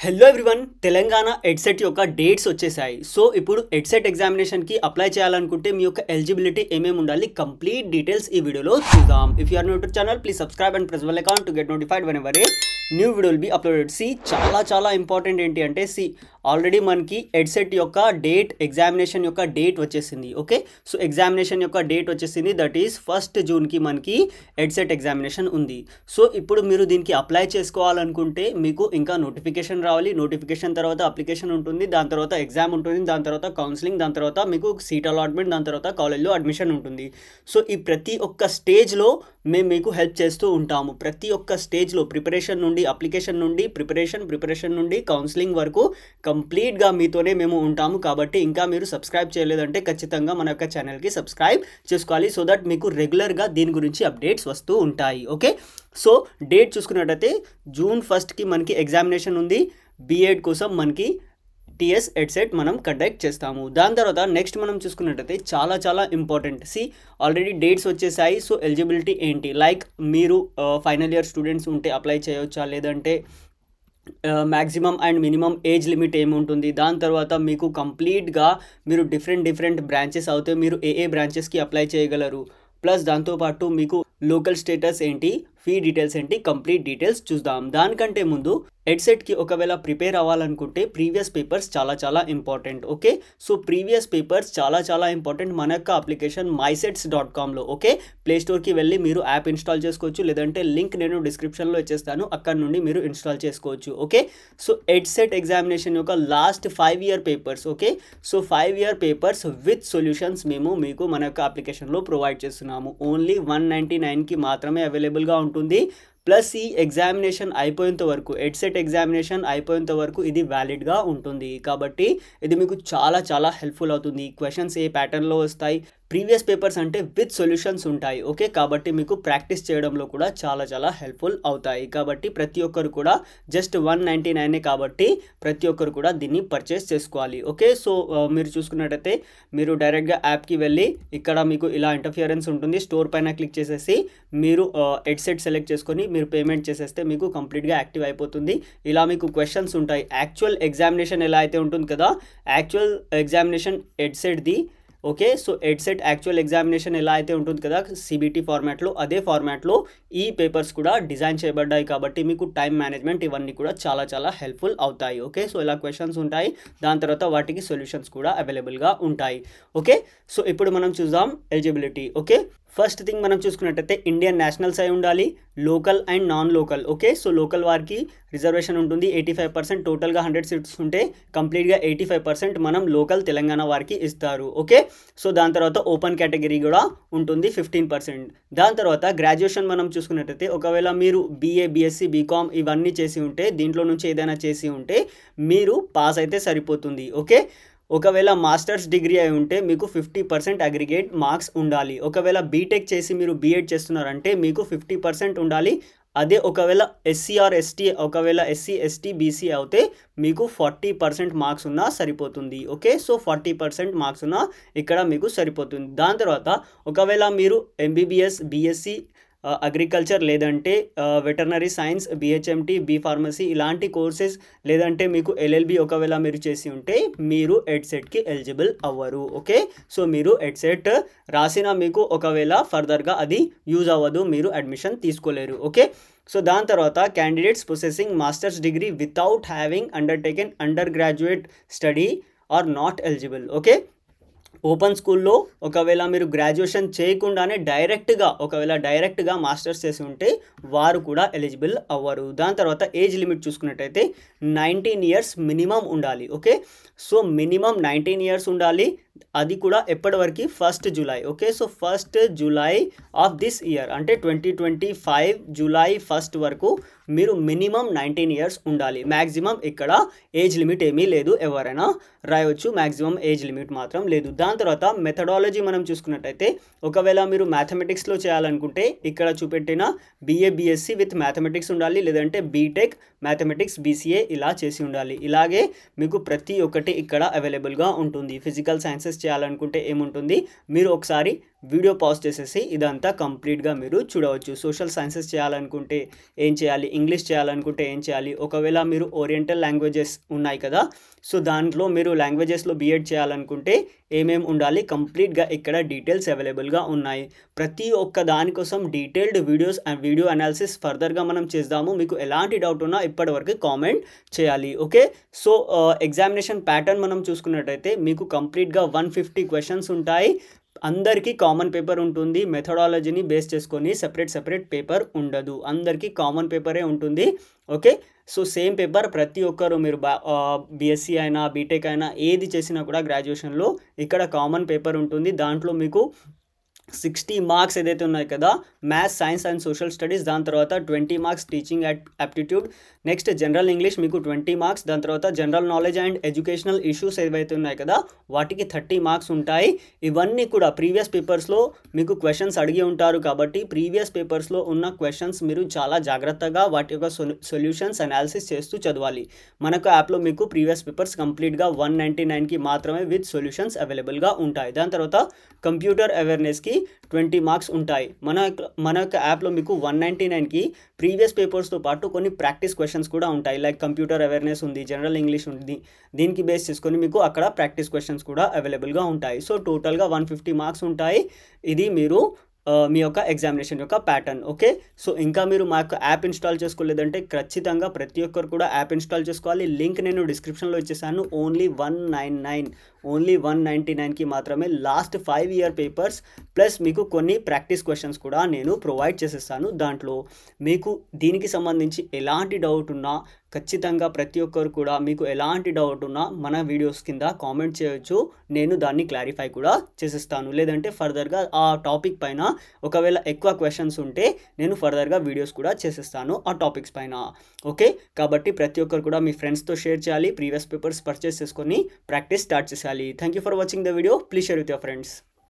Hello everyone Telangana EdCET యొక్క dates వచ్చేసాయి. So ఇప్పుడు ఎడ్సెట్ ఎగ్జామినేషన్కి అప్లై చేయాలనుకుంటే మీ యొక్క ఎలిజిబిలిటీ ఏమేమి ఉండాలి కంప్లీట్ డీటెయిల్స్ ఈ వీడియోలో చూద్దాం. If you are new to channel please subscribe and press bell icon to get notified whenever a new video will be uploaded. చాలా ఇంపార్టెంట్ ఏంటి అంటే ఆల్రెడీ మనకి ఎడ్సెట్ యొక్క డేట్ ఎగ్జామినేషన్ యొక్క డేట్ వచ్చేసింది. ఓకే, సో ఎగ్జామినేషన్ యొక్క date వచ్చేసింది, that is 1 జూన్కి మనకి ఎడ్సెట్ ఎగ్జామినేషన్ ఉంది. సో ఇప్పుడు మీరు దీనికి అప్లై చేసుకోవాలనుకుంటే మీకు ఇంకా నోటిఫికేషన్ రావాలి. నోటిఫికేషన్ తర్వాత అప్లికేషన్ ఉంటుంది, దాని తర్వాత ఎగ్జామ్ ఉంటుంది, దాని తర్వాత కౌన్సిలింగ్, దాని తర్వాత మీకు సీట్ అలాట్మెంట్, దాని తర్వాత కాలేజ్లో అడ్మిషన్ ఉంటుంది. సో ఈ ప్రతి ఒక్క స్టేజ్లో మేము మీకు హెల్ప్ చేస్తూ ఉంటాము. ప్రతి ఒక్క స్టేజ్లో ప్రిపరేషన్ నుండి అప్లికేషన్ నుండి ప్రిపరేషన్ నుండి కౌన్సిలింగ్ వరకు కంప్లీట్గా మీతోనే మేము ఉంటాము. కాబట్టి ఇంకా మీరు సబ్స్క్రైబ్ చేయలేదంటే ఖచ్చితంగా మన యొక్క ఛానల్కి సబ్స్క్రైబ్ చేసుకోవాలి, సో దట్ మీకు రెగ్యులర్గా దీని గురించి అప్డేట్స్ వస్తూ ఉంటాయి. ఓకే, సో డేట్ చూసుకున్నట్టయితే జూన్ 1కి మనకి ఎగ్జామినేషన్ ఉంది. B.Ed కోసం మనకి టీఎస్ ఎడ్సెట్ మనం కండక్ట్ చేస్తాము. దాని తర్వాత నెక్స్ట్ మనం చూసుకున్నట్టయితే చాలా ఇంపార్టెంట్. ఆల్రెడీ డేట్స్ వచ్చేసాయి. సో ఎలిజిబిలిటీ ఏంటి, లైక్ మీరు ఫైనల్ ఇయర్ స్టూడెంట్స్ ఉంటే అప్లై చేయవచ్చా, లేదంటే maximum and minimum age limit ఏముంటుంది, దాని తర్వాత మీకు కంప్లీట్గా మీరు డిఫరెంట్ బ్రాంచెస్ అవుతే మీరు ఏ బ్రాంచెస్కి అప్లై చేయగలరు, ప్లస్ దాంతోపాటు మీకు లోకల్ స్టేటస్ ఏంటి, ఫీ డీటెయిల్స్ ఏంటి, కంప్లీట్ డీటెయిల్స్ చూద్దాం. దానికంటే ముందు ఎడ్సెట్కి ఒకవేళ ప్రిపేర్ అవ్వాలనుకుంటే ప్రీవియస్ పేపర్స్ చాలా important. Okay, so previous papers చాలా ఇంపార్టెంట్ మన యొక్క అప్లికేషన్ mysets.comలో. ఓకే, ప్లేస్టోర్కి వెళ్ళి మీరు యాప్ ఇన్స్టాల్ చేసుకోవచ్చు, లేదంటే లింక్ నేను డిస్క్రిప్షన్లో ఇచ్చేస్తాను, అక్కడ నుండి మీరు ఇన్స్టాల్ చేసుకోవచ్చు. ఓకే, సో ఎడ్సెట్ ఎగ్జామినేషన్ యొక్క last 5 year papers. Okay, so 5 year papers with solutions మేము మీకు మన యొక్క అప్లికేషన్లో ప్రొవైడ్ చేస్తున్నాము. ఓన్లీ 199కి మాత్రమే అవైలబుల్గా ఉంటుంది. ప్లస్ ఈ ఎగ్జామినేషన్ అయిపోయేంత వరకు, ఎడ్సెట్ ఎగ్జామినేషన్ అయిపోయేంత వరకు ఇది వ్యాలిడ్గా ఉంటుంది. కాబట్టి ఇది మీకు చాలా హెల్ప్ఫుల్ అవుతుంది. క్వశ్చన్స్ ఏ ప్యాటర్న్లో వస్తాయి, ప్రీవియస్ పేపర్స్ అంటే విత్ సొల్యూషన్స్ ఉంటాయి. ఓకే, కాబట్టి మీకు ప్రాక్టీస్ చేయడంలో కూడా చాలా హెల్ప్ఫుల్ అవుతాయి. కాబట్టి ప్రతి ఒక్కరు కూడా జస్ట్ 199 కాబట్టి ప్రతి ఒక్కరు కూడా దీన్ని పర్చేస్ చేసుకోవాలి. ఓకే, సో మీరు చూసుకున్నట్టయితే మీరు డైరెక్ట్గా యాప్కి వెళ్ళి ఇక్కడ మీకు ఇలా ఇంటర్ఫియరెన్స్ ఉంటుంది, స్టోర్ పైన క్లిక్ చేసేసి మీరు ఎడ్సెట్ సెలెక్ట్ చేసుకొని మీరు పేమెంట్ చేసేస్తే మీకు కంప్లీట్గా యాక్టివ్ అయిపోతుంది. ఇలా మీకు క్వశ్చన్స్ ఉంటాయి. యాక్చువల్ ఎగ్జామినేషన్ ఎలా అయితే ఉంటుంది కదా, యాక్చువల్ ఎగ్జామినేషన్ ఎడ్సెట్ది. Okay, so EdCET actual examination ఎలా అయితే ఉంటుంది కదా CBT ఫార్మాట్లో, అదే ఫార్మాట్లో ఈ పేపర్స్ కూడా డిజైన్ చేయబడ్డాయి. కాబట్టి మీకు టైం మేనేజ్మెంట్ ఇవన్నీ కూడా చాలా హెల్ప్ఫుల్ అవుతాయి. ఓకే, సో ఇలా క్వశ్చన్స్ ఉంటాయి, దాని తర్వాత వాటికి సొల్యూషన్స్ కూడా అవైలబుల్గా ఉంటాయి. ఓకే, సో ఇప్పుడు మనం చూద్దాం ఎలిజిబిలిటీ. ఓకే, ఫస్ట్ థింగ్ మనం చూసుకున్నట్టయితే ఇండియన్ నేషనల్స్ అయి ఉండాలి, local and non local. Okay, so local వారికి రిజర్వేషన్ ఉంటుంది 85%, టోటల్గా 100 సీట్స్ ఉంటే కంప్లీట్గా 85% మనం లోకల్ తెలంగాణ వారికి ఇస్తారు. ఓకే, సో దాని తర్వాత ఓపెన్ కేటగిరీ కూడా ఉంటుంది 15%. దాని తర్వాత గ్రాడ్యుయేషన్ మనం చూసుకున్నట్టయితే ఒకవేళ మీరు BA BSc BCom ఇవన్నీ చేసి ఉంటే, దీంట్లో నుంచి ఏదైనా చేసి ఉంటే మీరు పాస్ అయితే సరిపోతుంది. ఓకే, ఒకవేళ మాస్టర్స్ డిగ్రీ అయి ఉంటే మీకు 50% అగ్రిగేట్ మార్క్స్ ఉండాలి. ఒకవేళ బీటెక్ చేసి మీరు B.Ed చేస్తున్నారంటే మీకు 50% ఉండాలి. అదే ఒకవేళ SC or ST, ఒకవేళ SC ST BC అయితే మీకు 40% మార్క్స్ ఉన్నా సరిపోతుంది. ఓకే, సో 40% మార్క్స్ ఉన్నా ఇక్కడ మీకు సరిపోతుంది. దాని తర్వాత ఒకవేళ మీరు MBBS BSc అగ్రికల్చర్, లేదంటే veterinary science, BHMT B pharmacy ఇలాంటి కోర్సెస్, లేదంటే మీకు LLB ఒకవేళ మీరు చేసి ఉంటే మీరు ఎడ్సెట్కి ఎలిజిబుల్ అవ్వరు. ఓకే, సో మీరు ఎడ్సెట్ రాసిన మీకు ఒకవేళ ఫర్దర్గా అది యూజ్ అవ్వదు, మీరు అడ్మిషన్ తీసుకోలేరు. ఓకే, సో దాని తర్వాత candidates possessing masters degree without having undertaken undergraduate study are not eligible. Okay, open స్కూల్లో ఒకవేళ మీరు గ్రాడ్యుయేషన్ చేయకుండానే డైరెక్ట్గా మాస్టర్స్ చేసి ఉంటే వారు కూడా ఎలిజిబుల్ అవ్వరు. దాని తర్వాత ఏజ్ లిమిట్ చూసుకున్నట్టయితే 19 ఇయర్స్ మినిమం ఉండాలి. ఓకే, సో మినిమం 19 ఇయర్స్ ఉండాలి, అది కూడా ఎప్పటివరకు 1 July. Okay, so 1 July of this year అంటే 2025 జూలై 1 వరకు మీరు మినిమం 19 ఇయర్స్ ఉండాలి. మ్యాక్సిమం ఇక్కడ ఏజ్ లిమిట్ ఏమీ లేదు, ఎవరైనా రాయవచ్చు, మ్యాక్సిమం ఏజ్ లిమిట్ మాత్రం లేదు. దాని తర్వాత మెథడాలజీ మనం చూసుకున్నట్టయితే ఒకవేళ మీరు మ్యాథమెటిక్స్లో చేయాలనుకుంటే ఇక్కడ చూపెట్టిన BA BSc విత్ మ్యాథమెటిక్స్ ఉండాలి, లేదంటే బీటెక్ మ్యాథమెటిక్స్ BCA ఇలా చేసి ఉండాలి. ఇలాగే మీకు ప్రతి ఒక్కటి ఇక్కడ అవైలబుల్గా ఉంటుంది. ఫిజికల్ సైన్సెస్ చేయాలనుకుంటే ఏముంటుంది, మీరు ఒకసారి వీడియో పాజ్ చేసేసి ఇదంతా కంప్లీట్గా మీరు చూడవచ్చు. సోషల్ సైన్సెస్ చేయాలనుకుంటే ఏం చేయాలి, ఇంగ్లీష్ చేయాలనుకుంటే ఏం చేయాలి, ఒకవేళ మీరు ఓరియంటల్ లాంగ్వేజెస్ ఉన్నాయి కదా, సో దాంట్లో మీరు లాంగ్వేజెస్లో బీఎడ్ చేయాలనుకుంటే ఏమేమి ఉండాలి, కంప్లీట్గా ఇక్కడ డీటెయిల్స్ అవైలబుల్గా ఉన్నాయి. ప్రతి ఒక్క దానికోసం detailed videos and video analysis ఫర్దర్గా మనం చేద్దాము. మీకు ఎలాంటి డౌట్ ఉన్నా ఇప్పటివరకు కామెంట్ చేయాలి. ఓకే, సో ఎగ్జామినేషన్ ప్యాటర్న్ మనం చూసుకున్నట్టయితే మీకు కంప్లీట్గా 150 క్వశ్చన్స్ ఉంటాయి. అందరికీ కామన్ పేపర్ ఉంటుంది. మెథడాలజీని బేస్ చేసుకొని సెపరేట్ పేపర్ ఉండదు, అందరికీ కామన్ పేపరే ఉంటుంది. ఓకే, సో సేమ్ పేపర్ ప్రతి ఒక్కరు మీరు బీఎస్సీ అయినా బీటెక్ అయినా ఏది చేసినా కూడా గ్రాడ్యుయేషన్లో ఇక్కడ కామన్ పేపర్ ఉంటుంది. దాంట్లో మీకు 60 మార్క్స్ ఏదైతే ఉన్నాయి కదా, maths, science and social studies, దాని తర్వాత 20 marks teaching aptitude, next general English మీకు 20 మార్క్స్, దాని తర్వాత general knowledge and educational issues ఏవైతే ఉన్నాయి కదా వాటికి 30 మార్క్స్ ఉంటాయి. ఇవన్నీ కూడా ప్రీవియస్ పేపర్స్లో మీకు క్వశ్చన్స్ అడిగి ఉంటారు కాబట్టి ప్రీవియస్ పేపర్స్లో ఉన్న క్వశ్చన్స్ మీరు చాలా జాగ్రత్తగా వాటి యొక్క సొల్యూషన్స్ అనాలిసిస్ చేస్తూ చదవాలి. మనకు యాప్లో మీకు ప్రీవియస్ పేపర్స్ కంప్లీట్గా 199కి మాత్రమే విత్ సొల్యూషన్స్ అవైలబుల్గా ఉంటాయి. దాని తర్వాత కంప్యూటర్ అవేర్నెస్కి 20 మార్క్స్ ఉంటాయి. మన యొక్క యాప్లో మీకు 199కి ప్రీవియస్ పేపర్స్తో పాటు కొన్ని ప్రాక్టీస్ క్వశ్చన్స్ కూడా ఉంటాయి. లైక్ కంప్యూటర్ అవేర్నెస్ ఉంది, జనరల్ ఇంగ్లీష్ ఉంది, దీనికి బేస్ చేసుకొని మీకు అక్కడ ప్రాక్టీస్ క్వశ్చన్స్ కూడా అవైలబుల్గా ఉంటాయి. సో టోటల్గా 150 మార్క్స్ ఉంటాయి. ఇది మీరు మీ యొక్క ఎగ్జామినేషన్ యొక్క ప్యాటర్న్. ఓకే, సో ఇంకా మీరు మా యొక్క యాప్ ఇన్స్టాల్ చేసుకోలేదంటే ఖచ్చితంగా ప్రతి ఒక్కరు కూడా యాప్ ఇన్స్టాల్ చేసుకోవాలి. లింక్ నేను డిస్క్రిప్షన్లో ఇచ్చేసాను. ఓన్లీ 199కి మాత్రమే లాస్ట్ 5 ఇయర్ పేపర్స్ ప్లస్ మీకు కొన్ని ప్రాక్టీస్ క్వశ్చన్స్ కూడా నేను ప్రొవైడ్ చేసేస్తాను. దాంట్లో మీకు దీనికి సంబంధించి ఎలాంటి డౌట్ ఉన్నా ఖచ్చితంగా ప్రతి ఒక్కరు కూడా మీకు ఎలాంటి డౌట్ ఉన్నా మన వీడియోస్ కింద కామెంట్ చేయొచ్చు. నేను దాన్ని క్లారిఫై కూడా చేసేస్తాను. లేదంటే ఫర్దర్గా ఆ టాపిక్ పైన ఒకవేళ ఎక్కువ క్వశ్చన్స్ ఉంటే నేను ఫర్దర్గా వీడియోస్ కూడా చేసేస్తాను ఆ టాపిక్స్ పైన. ఓకే, కాబట్టి ప్రతి ఒక్కరు కూడా మీ ఫ్రెండ్స్తో షేర్ చేయాలి. ప్రీవియస్ పేపర్స్ పర్చేస్ చేసుకొని ప్రాక్టీస్ స్టార్ట్ చేయాలి. Thank you for watching the video. Please share with your friends.